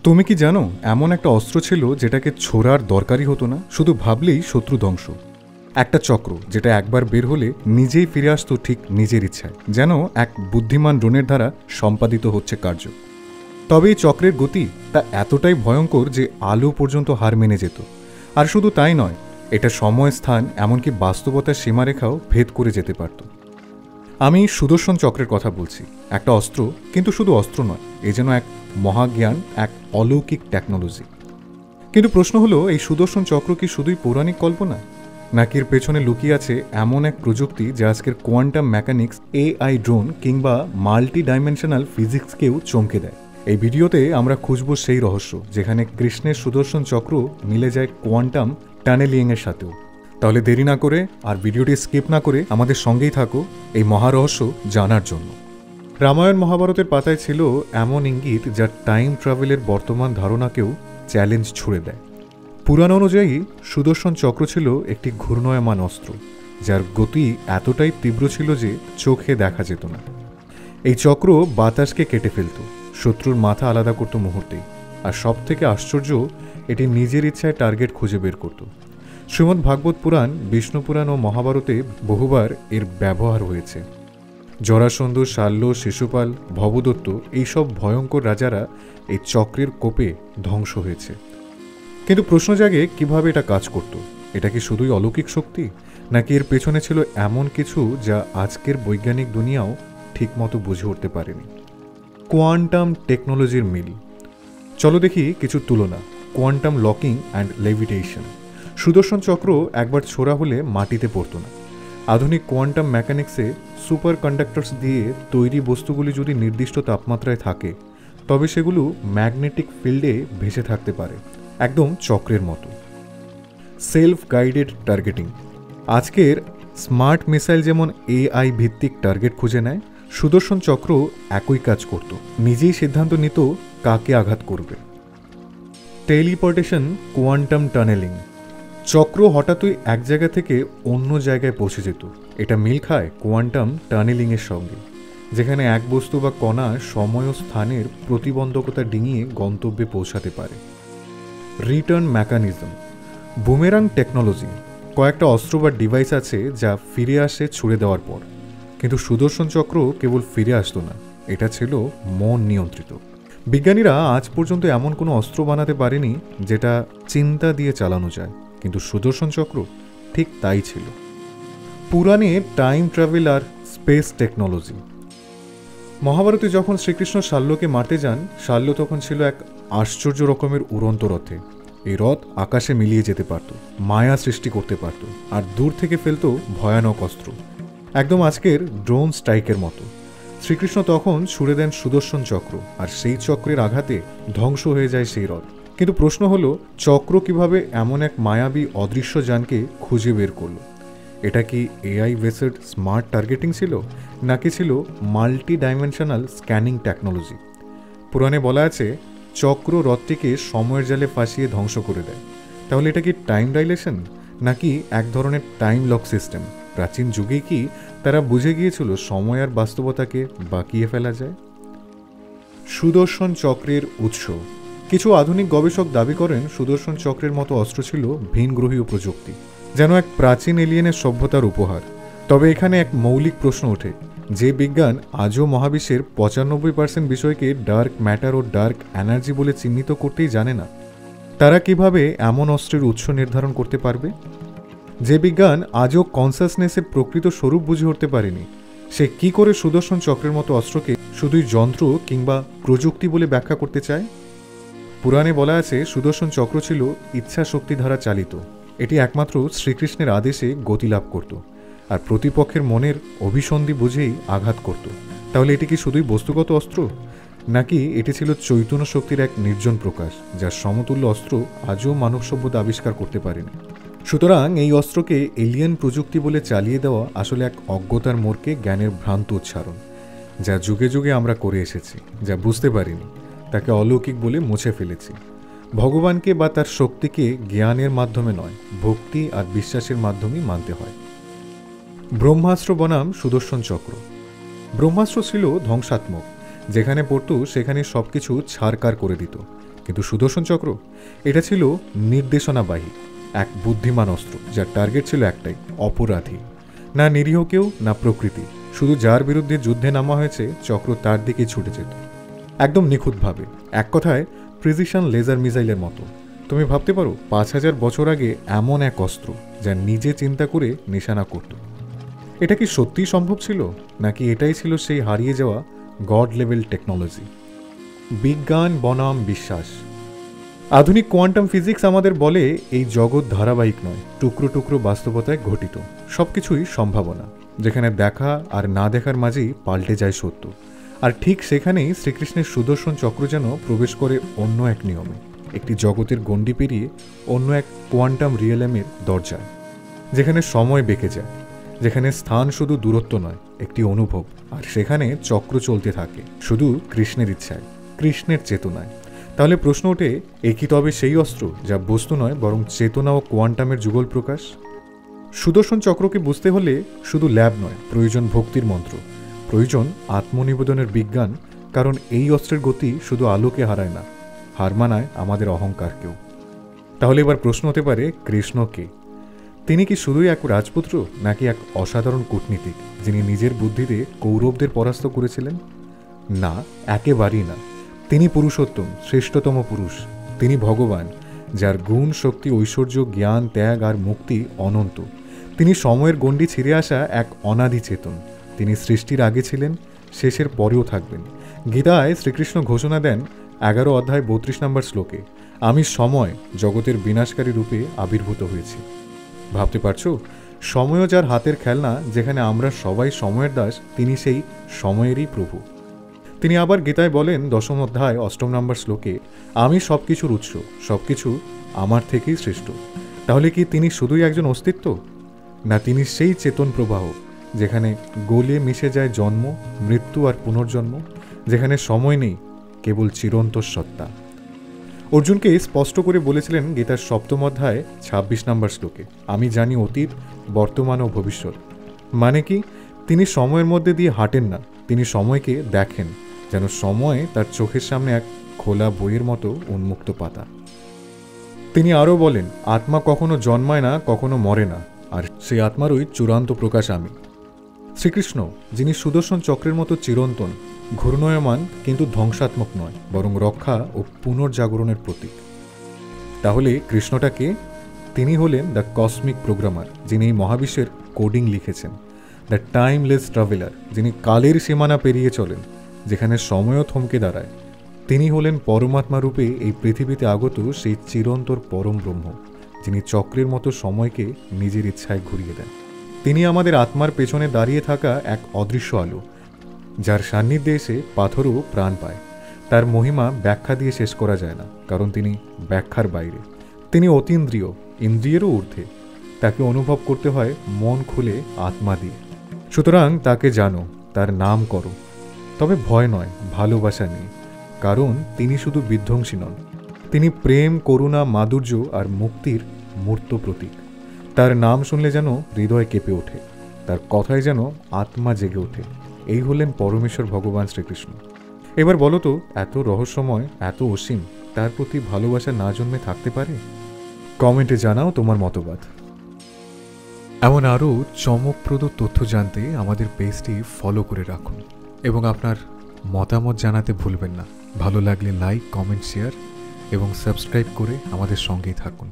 তুমি কি জানো এমন একটা অস্ত্র ছিল যেটাকে ছোড়ার দরকারই হতো না, শুধু ভাবলেই শত্রু ধ্বংস। একটা চক্র যেটা একবার বের হলে নিজেই ফিরে আসতো ঠিক নিজের ইচ্ছায়, যেন এক বুদ্ধিমান ড্রোনের দ্বারা সম্পাদিত হচ্ছে কার্য। তবে এই চক্রের গতি তা এতটাই ভয়ঙ্কর যে আলো পর্যন্ত হার মেনে যেত। আর শুধু তাই নয়, এটা সময়, স্থান, এমনকি বাস্তবতার সীমারেখাও ভেদ করে যেতে পারত। আমি সুদর্শন চক্রের কথা বলছি। একটা অস্ত্র, কিন্তু শুধু অস্ত্র নয়, এ যেন এক মহাজ্ঞান, এক অলৌকিক টেকনোলজি। কিন্তু প্রশ্ন হলো, এই সুদর্শন চক্র কি শুধুই পৌরাণিক কল্পনা, নাকি এর পেছনে লুকিয়ে আছে এমন এক প্রযুক্তি যা আজকের কোয়ান্টাম মেকানিক্স, এআই, ড্রোন কিংবা মাল্টি ডাইমেনশনাল ফিজিক্সকেও চমকে দেয়। এই ভিডিওতে আমরা খুঁজব সেই রহস্য যেখানে কৃষ্ণের সুদর্শন চক্র মিলে যায় কোয়ান্টাম টানেলিংয়ের সাথেও। তাহলে দেরি না করে আর ভিডিওটি স্কিপ না করে আমাদের সঙ্গেই থাকো এই মহারহস্য জানার জন্য। রামায়ণ মহাভারতের পাতায় ছিল এমন ইঙ্গিত যা টাইম ট্রাভেলের বর্তমান ধারণাকেও চ্যালেঞ্জ ছুড়ে দেয়। পুরাণ অনুযায়ী সুদর্শন চক্র ছিল একটি ঘূর্ণয়মান অস্ত্র, যার গতি এতটাই তীব্র ছিল যে চোখে দেখা যেত না। এই চক্র বাতাসকে কেটে ফেলত, শত্রুর মাথা আলাদা করত মুহূর্তেই। আর সব থেকে আশ্চর্য, এটি নিজের ইচ্ছায় টার্গেট খুঁজে বের করত। শ্রীমদ্ ভাগবত পুরাণ, বিষ্ণু পুরাণ ও মহাভারতে বহুবার এর ব্যবহার হয়েছে। জরাসন্ধ, শাল্য, শিশুপাল, ভবদত্ত এইসব ভয়ঙ্কর রাজারা এই চক্রের কোপে ধ্বংস হয়েছে। কিন্তু প্রশ্ন জাগে, কিভাবে এটা কাজ করত? এটা কি শুধুই অলৌকিক শক্তি, নাকি এর পেছনে ছিল এমন কিছু যা আজকের বৈজ্ঞানিক দুনিয়াও ঠিকমতো বুঝে উঠতে পারেনি? কোয়ান্টাম টেকনোলজির মিল। চলো দেখি কিছু তুলনা। Quantum locking and levitation. Sudarshan Chakra একবার ছোড়া হলে মাটিতে পড়ত না। আধুনিক কোয়ান্টাম মেকানিক্সে সুপার কন্ডাক্টরস দিয়ে তৈরি বস্তুগুলি যদি নির্দিষ্ট তাপমাত্রায় থাকে, তবে সেগুলো ম্যাগনেটিক ফিল্ডে ভেসে থাকতে পারে, একদম চক্রের মতো। Self guided targeting. আজকের স্মার্ট মিসাইল যেমন এআই ভিত্তিক টার্গেট খুঁজে নেয়, সুদর্শন চক্র একই কাজ করত। নিজেই সিদ্ধান্ত নিত কাকে আঘাত করবে। Teleportation, quantum tunneling. চক্র হঠাৎই এক জায়গা থেকে অন্য জায়গায় পৌঁছে যেত। এটা মিল খায় কোয়ান্টাম টানেলিংয়ের সঙ্গে, যেখানে এক বস্তু বা কণা সময় ও স্থানের প্রতিবন্ধকতা ডিঙিয়ে গন্তব্যে পৌঁছাতে পারে। Return mechanism. Boomerang technology. কয়েকটা অস্ত্র বা ডিভাইস আছে যা ফিরে আসে ছুড়ে দেওয়ার পর, কিন্তু সুদর্শন চক্র কেবল ফিরে আসতো না, এটা ছিল মন নিয়ন্ত্রিত। বিজ্ঞানীরা আজ পর্যন্ত এমন কোনো অস্ত্র বানাতে পারেনি যেটা চিন্তা দিয়ে চালানো যায়, কিন্তু সুদর্শন চক্র ঠিক তাই ছিল। পুরাণে টাইম ট্রাভেল আর স্পেস টেকনোলজি। মহাভারতে যখন শ্রীকৃষ্ণ শাল্যকে মারতে যান, শাল্য তখন ছিল এক আশ্চর্য রকমের উড়ন্ত রথে। এই রথ আকাশে মিলিয়ে যেতে পারত, মায়া সৃষ্টি করতে পারত, আর দূর থেকে ফেলত ভয়ানক অস্ত্র, একদম আজকের ড্রোন স্ট্রাইকের মতো। শ্রীকৃষ্ণ তখন ছুড়ে দেন সুদর্শন চক্র, আর সেই চক্রের আঘাতে ধ্বংস হয়ে যায় সেই রথ। কিন্তু প্রশ্ন হলো, চক্র কিভাবে এমন এক মায়াবী অদৃশ্য যানকে খুঁজে বের করলো? এটা কি এআই বেসড স্মার্ট টার্গেটিং ছিল, নাকি ছিল মাল্টি ডাইমেনশনাল স্ক্যানিং টেকনোলজি? পুরাণে বলা আছে, চক্র রথটিকে সময়ের জালে ফাঁসিয়ে ধ্বংস করে দেয়। তাহলে এটা কি টাইম ডাইলেশন, নাকি এক ধরনের টাইম লক সিস্টেম? প্রাচীন যুগে কি তারা বুঝে গিয়েছিল সময় আর বাস্তবতাকে বাঁকিয়ে ফেলা যায়? সুদর্শন চক্রের উৎস। কিছু আধুনিক গবেষক দাবি করেন সুদর্শন চক্রের মতো অস্ত্র ছিল ভিনগ্রহীয় প্রযুক্তি, যেন এক প্রাচীন এলিয়েনের সভ্যতার উপহার। তবে এখানে এক মৌলিক প্রশ্ন ওঠে, যে বিজ্ঞান আজও মহাবিশ্বের 95% বিষয়কে ডার্ক ম্যাটার ও ডার্ক এনার্জি বলে চিহ্নিত করতেই জানে না, তারা কিভাবে এমন অস্ত্রের উৎস নির্ধারণ করতে পারবে? যে বিজ্ঞান আজও কনসাসনেসের প্রকৃত স্বরূপ বুঝে উঠতে পারেনি, সে কি করে সুদর্শন চক্রের মতো অস্ত্রকে শুধুই যন্ত্র কিংবা প্রযুক্তি বলে ব্যাখ্যা করতে চায়? পুরাণে বলা আছে, সুদর্শন চক্র ছিল ইচ্ছা শক্তি দ্বারা চালিত। এটি একমাত্র শ্রীকৃষ্ণের আদেশে গতি লাভ করত, আর প্রতিপক্ষের মনের অভিসন্ধি বুঝেই আঘাত করত। তাহলে এটি কি শুধুই বস্তুগত অস্ত্র, নাকি এটি ছিল চৈতন্য শক্তির এক নির্জন প্রকাশ, যার সমতুল্য অস্ত্র আজও মানব সভ্যতা আবিষ্কার করতে পারেনি? সুতরাং এই অস্ত্রকে এলিয়েন প্রযুক্তি বলে চালিয়ে দেওয়া আসলে এক অজ্ঞতার মোড়কে জ্ঞানের ভ্রান্ত উচ্চারণ, যা যুগে যুগে আমরা করে এসেছি। যা বুঝতে পারিনি তাকে অলৌকিক বলে মুছে ফেলেছি। ভগবানকে বা তার শক্তিকে জ্ঞানের মাধ্যমে নয়, ভক্তি আর বিশ্বাসের মাধ্যমেই মানতে হয়। ব্রহ্মাস্ত্র বনাম সুদর্শন চক্র। ব্রহ্মাস্ত্র ছিল ধ্বংসাত্মক, যেখানে পড়ত সেখানে সবকিছু ছারকার করে দিত। কিন্তু সুদর্শন চক্র এটা ছিল নির্দেশনাবাহী এক বুদ্ধিমান অস্ত্র, যার টার্গেট ছিল একটাই, অপরাধী। না নিরীহ কেউ, না প্রকৃতি, শুধু যার বিরুদ্ধে যুদ্ধে নামা হয়েছে চক্র তার দিকেই ছুটে যেত, একদম নিখুঁতভাবে। এক কথায় প্রিসিশন লেজার মিসাইলের মতো। তুমি ভাবতে পারো 5000 বছর আগে এমন এক অস্ত্র যা নিজে চিন্তা করে নিশানা করত। এটা কি সত্যিই সম্ভব ছিল, নাকি এটাই ছিল সেই হারিয়ে যাওয়া গড লেভেল টেকনোলজি? বিজ্ঞান বনাম বিশ্বাস। আধুনিক কোয়ান্টাম ফিজিক্স আমাদের বলে এই জগৎ ধারাবাহিক নয়, টুকরো টুকরো বাস্তবতায় ঘটিত। সবকিছুই সম্ভাবনা, যেখানে দেখা আর না দেখার মাঝেই পাল্টে যায় সত্য। আর ঠিক সেখানেই শ্রীকৃষ্ণের সুদর্শন চক্র যেন প্রবেশ করে অন্য এক নিয়মে, একটি জগতের গণ্ডি পেরিয়ে অন্য এক কোয়ান্টাম রিয়েলমের দরজায়, যেখানে সময় বেঁকে যায়, যেখানে স্থান শুধু দূরত্ব নয়, একটি অনুভব। আর সেখানে চক্র চলতে থাকে শুধু কৃষ্ণের ইচ্ছায়, কৃষ্ণের চেতনায়। তাহলে প্রশ্ন ওঠে, এ কি তবে সেই অস্ত্র যা বস্তু নয় বরং চেতনা ও কোয়ান্টামের যুগল প্রকাশ? সুদর্শন চক্রকে বুঝতে হলে শুধু ল্যাব নয়, প্রয়োজন ভক্তির মন্ত্র, প্রয়োজন আত্মনিবেদনের বিজ্ঞান। কারণ এই অস্ত্রের গতি শুধু আলোকে হারায় না, হার মানায় আমাদের অহংকারকেও। তাহলে এবার প্রশ্ন হতে পারে, কৃষ্ণ কে? তিনি কি শুধুই এক রাজপুত্র, নাকি এক অসাধারণ কূটনীতিক যিনি নিজের বুদ্ধিতে কৌরবদের পরাস্ত করেছিলেন? না, একেবারেই না। তিনি পুরুষোত্তম, শ্রেষ্ঠতম পুরুষ। তিনি ভগবান, যার গুণ, শক্তি, ঐশ্বর্য, জ্ঞান, ত্যাগ আর মুক্তি অনন্ত। তিনি সময়ের গণ্ডি ছিঁড়ে আসা এক অনাদি চেতন। তিনি সৃষ্টির আগে ছিলেন, শেষের পরেও থাকবেন। গীতায় শ্রীকৃষ্ণ ঘোষণা দেন 11 অধ্যায় 32 নম্বর শ্লোকে, আমি সময় জগতের বিনাশকারী রূপে আবির্ভূত হয়েছি। ভাবতে পারছো, সময়ও যার হাতের খেলনা, যেখানে আমরা সবাই সময়ের দাস, তিনি সেই সময়েরই প্রভু। তিনি আবার গীতায় বলেন 10 অধ্যায় 8 নম্বর শ্লোকে, আমি সবকিছুর উৎস, সবকিছু আমার থেকেই সৃষ্ট। তাহলে কি তিনি শুধুই একজন অস্তিত্ব, না তিনি সেই চেতন প্রবাহ যেখানে গলে মিশে যায় জন্ম, মৃত্যু আর পুনর্জন্ম, যেখানে সময় নেই, কেবল চিরন্তর সত্তা? অর্জুনকে স্পষ্ট করে বলেছিলেন গীতার 7 অধ্যায় 26 নম্বর শ্লোকে, আমি জানি অতীত, বর্তমান ও ভবিষ্যৎ। মানে কি? তিনি সময়ের মধ্যে দিয়ে হাঁটেন না, তিনি সময়কে দেখেন, যেন সময় তার চোখের সামনে এক খোলা বইয়ের মতো উন্মুক্ত পাতা। তিনি আরও বলেন, আত্মা কখনো জন্মায় না, কখনো মরে না, আর সেই আত্মারই চূড়ান্ত প্রকাশ আমি। শ্রীকৃষ্ণ, যিনি সুদর্শন চক্রের মতো চিরন্তন, ঘূর্ণয়মান কিন্তু ধ্বংসাত্মক নয়, বরং রক্ষা ও পুনর্জাগরণের প্রতীক। তাহলে কৃষ্ণটাকে? তিনি হলেন দ্য কসমিক প্রোগ্রামার, যিনি এই মহাবিশ্বের কোডিং লিখেছেন, দ্য টাইমলেস ট্রাভেলার, যিনি কালের সীমানা পেরিয়ে চলেন, যেখানে সময়ও থমকে দাঁড়ায়। তিনি হলেন পরমাত্মা রূপে এই পৃথিবীতে আগত সেই চিরন্তর পরম ব্রহ্ম, যিনি চক্রের মতো সময়কে নিজের ইচ্ছায় ঘুরিয়ে দেন। তিনি আমাদের আত্মার পেছনে দাঁড়িয়ে থাকা এক অদৃশ্য আলো, যার সান্নিধ্যে এসে পাথরও প্রাণ পায়। তার মহিমা ব্যাখ্যা দিয়ে শেষ করা যায় না, কারণ তিনি ব্যাখ্যার বাইরে। তিনি অতীন্দ্রিয়, ইন্দ্রিয়েরও ঊর্ধ্বে। তাকে অনুভব করতে হয় মন খুলে, আত্মা দিয়ে। সুতরাং তাকে জানো, তার নাম করো, তবে ভয় নয়, ভালোবাসা নিয়ে। কারণ তিনি শুধু বিধ্বংসী নন, তিনি প্রেম, করুণা, মাধুর্য আর মুক্তির মূর্ত প্রতীক। তার নাম শুনলে যেন হৃদয় কেঁপে ওঠে, তার কথায় যেন আত্মা জেগে ওঠে। এই হলেন পরমেশ্বর ভগবান শ্রীকৃষ্ণ। এবার বলো তো, এত রহস্যময়, এত অসীম, তার প্রতি ভালোবাসা না জন্মে থাকতে পারে? কমেন্টে জানাও তোমার মতবাদ। এমন আরও চমকপ্রদ তথ্য জানতে আমাদের পেজটি ফলো করে রাখুন এবং আপনার মতামত জানাতে ভুলবেন না। ভালো লাগলে লাইক, কমেন্ট, শেয়ার এবং সাবস্ক্রাইব করে আমাদের সঙ্গেই থাকুন।